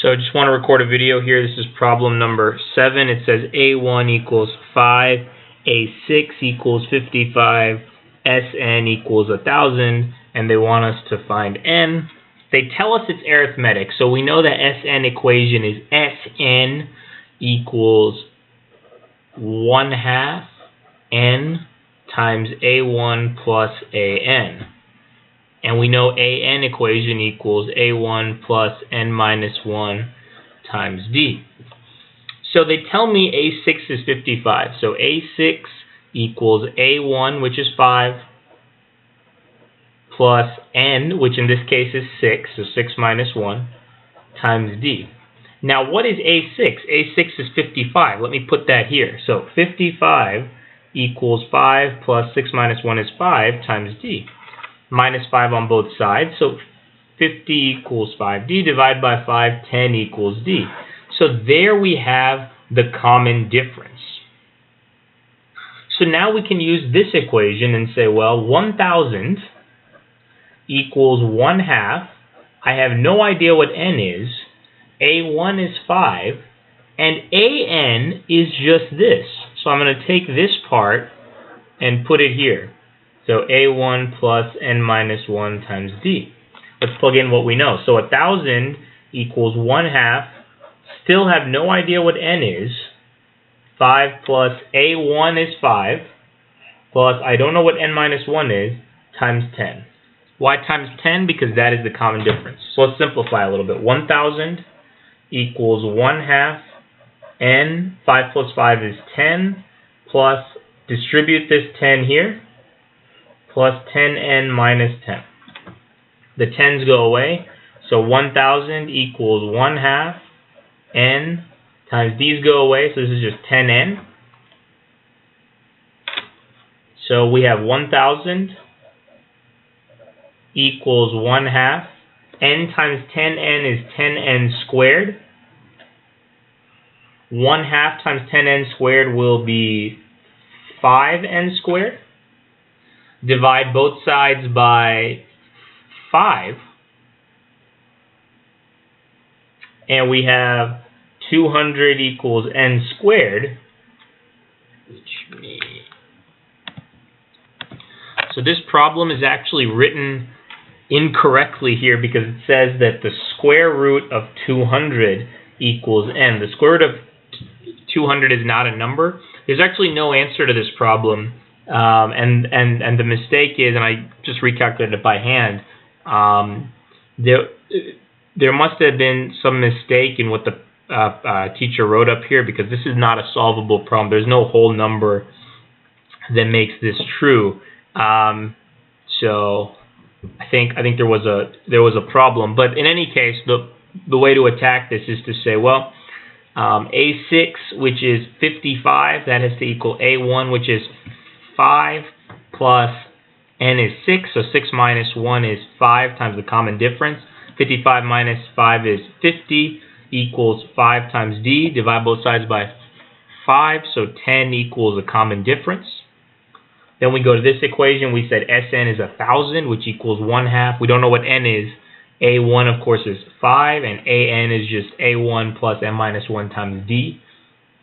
So I just want to record a video here. This is problem number 7. It says A1 equals 5, A6 equals 55, Sn equals 1,000, and they want us to find n. They tell us it's arithmetic, so we know the Sn equation is Sn equals 1/2 n times A1 plus An. And we know An equation equals A1 plus n minus 1 times d. So they tell me A6 is 55. So A6 equals A1, which is 5, plus n, which in this case is 6, so 6 minus 1, times d. Now what is A6? A6 is 55. Let me put that here. So 55 equals 5 plus 6 minus 1 is 5 times d. Minus 5 on both sides, so 50 equals 5d, divided by 5, 10 equals d. So there we have the common difference. So now we can use this equation and say, well, 1,000 equals 1/2. I have no idea what n is. A1 is 5, and An is just this. So I'm going to take this part and put it here. So A1 plus n minus 1 times d. Let's plug in what we know. So 1,000 equals 1/2. Still have no idea what n is. 5 plus A1 is 5. Plus, I don't know what n minus 1 is, times 10. Why times 10? Because that is the common difference. So let's simplify a little bit. 1,000 equals 1/2 n. 5 plus 5 is 10. Plus, distribute this 10 here. Plus 10n minus 10. The 10's go away, so 1,000 equals 1/2 n times these go away, so this is just 10n. So we have 1,000 equals 1/2. n times 10n is 10n squared. 1/2 times 10n squared will be 5n squared. Divide both sides by 5, and we have 200 equals n squared, so this problem is actually written incorrectly here because it says that the square root of 200 equals n. The square root of 200 is not a number. There's actually no answer to this problem. And the mistake is, and I just recalculated it by hand, there must have been some mistake in what the teacher wrote up here, because this is not a solvable problem. There's no whole number that makes this true. So I think there was a problem. But in any case, the way to attack this is to say, well, A6, which is 55, that has to equal A1, which is 5, plus n is 6, so 6 minus 1 is 5 times the common difference. 55 minus 5 is 50, equals 5 times d. Divide both sides by 5, so 10 equals the common difference. Then we go to this equation. We said Sn is 1,000, which equals 1/2. We don't know what n is. A1, of course, is 5, and An is just A1 plus n minus 1 times d.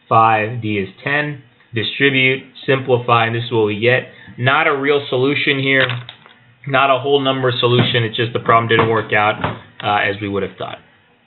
5, d is 10. Distribute, simplify, and this is what we get. Not a real solution here, not a whole number solution. It's just the problem didn't work out as we would have thought.